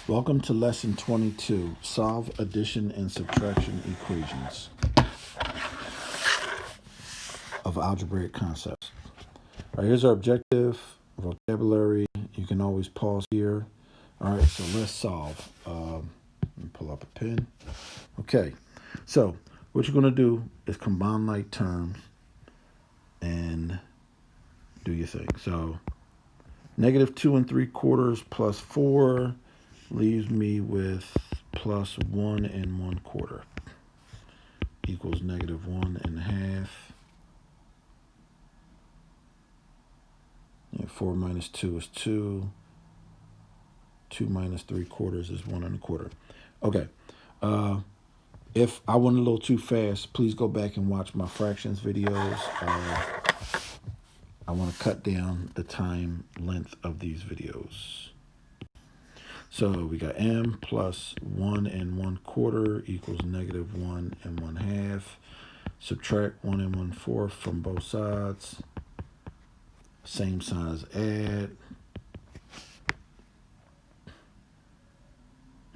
Welcome to Lesson 22, Solve Addition and Subtraction Equations of Algebraic Concepts. All right, here's our objective, vocabulary. You can always pause here. All right, so let's solve. Let me pull up a pen. Okay, so what you're going to do is combine like terms and do your thing. So negative 2 3/4 plus 4 leaves me with plus 1 1/4 equals negative 1 1/2. 4 minus 2 is 2. 2 minus 3/4 is 1 1/4. Okay. If I went a little too fast, please go back and watch my fractions videos. I want to cut down the time length of these videos. So we got m plus 1 1/4 equals negative 1 1/2. Subtract 1 1/4 from both sides. Same sign as add.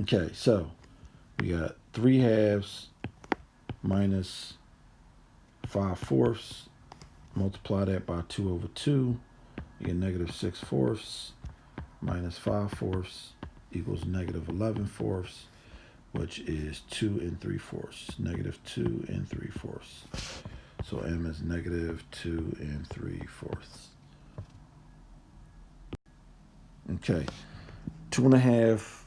Okay, so we got 3/2 minus 5/4. Multiply that by 2/2. You get negative 6/4 minus 5/4 equals negative 11/4, which is 2 3/4. Negative 2 3/4. So m is negative 2 3/4. Okay, 2 1/2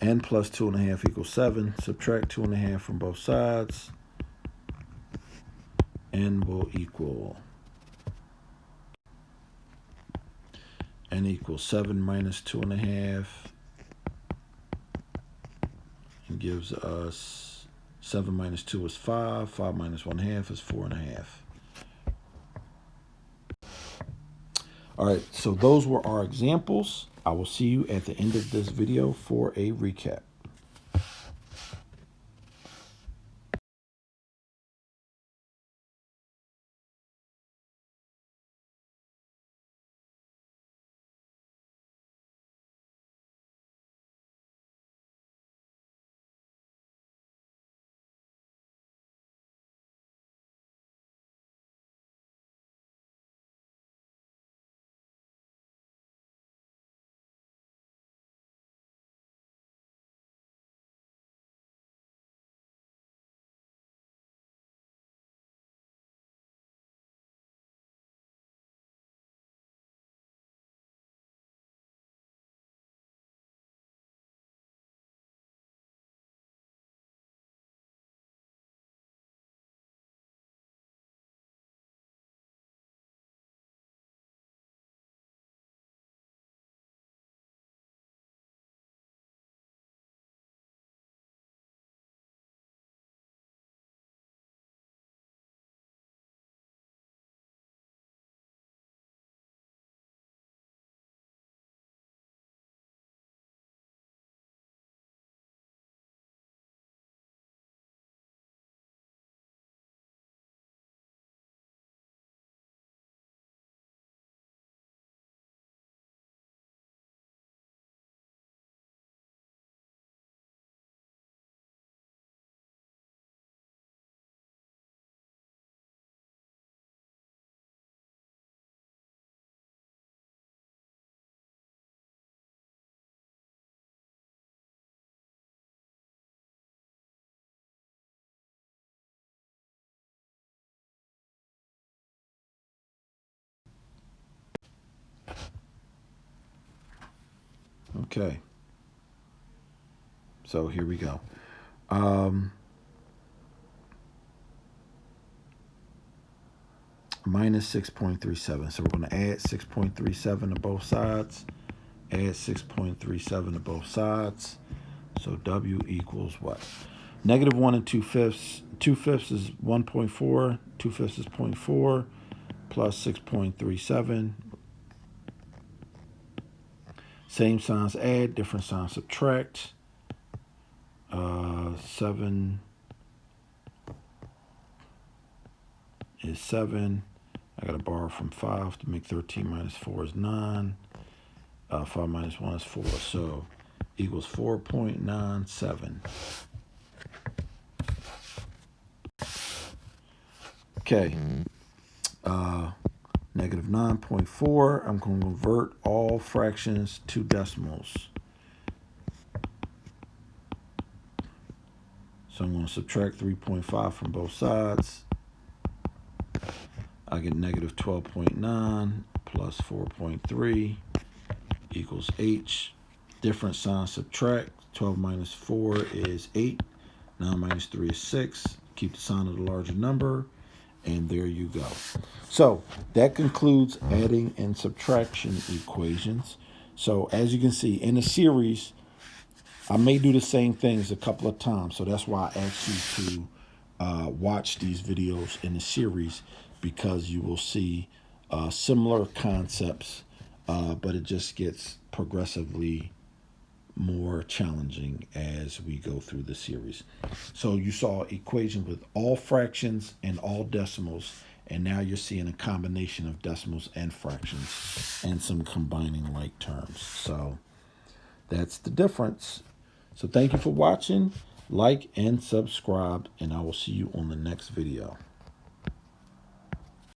n plus 2 1/2 equals 7. Subtract 2 1/2 from both sides. N will equal n equals 7 minus 2 1/2. And gives us 7 minus 2 is 5. 5 minus 1/2 is 4 1/2. All right, so those were our examples. I will see you at the end of this video for a recap. Okay, so here we go. Minus 6.37. So we're going to add 6.37 to both sides. Add 6.37 to both sides. So W equals what? Negative 1 2/5. 2/5 is 1.4. 2/5 is 0.4 plus 6.37. Same signs add, different signs subtract. 7 is 7. I got to borrow from 5 to make 13 minus 4 is 9. 5 minus 1 is 4. So equals 4.97. Okay. Negative 9.4. I'm going to convert all fractions to decimals. So I'm going to subtract 3.5 from both sides. I get negative 12.9 plus 4.3 equals H. Different sign, subtract. 12 minus 4 is 8. 9 minus 3 is 6. Keep the sign of the larger number. And there you go. So that concludes adding and subtraction equations. So as you can see in the series, I may do the same things a couple of times. So that's why I asked you to watch these videos in the series, because you will see similar concepts, but it just gets progressively more challenging as we go through the series. So you saw equation with all fractions and all decimals, and now you're seeing a combination of decimals and fractions and some combining like terms. So that's the difference. So thank you for watching. Like and subscribe, and I will see you on the next video.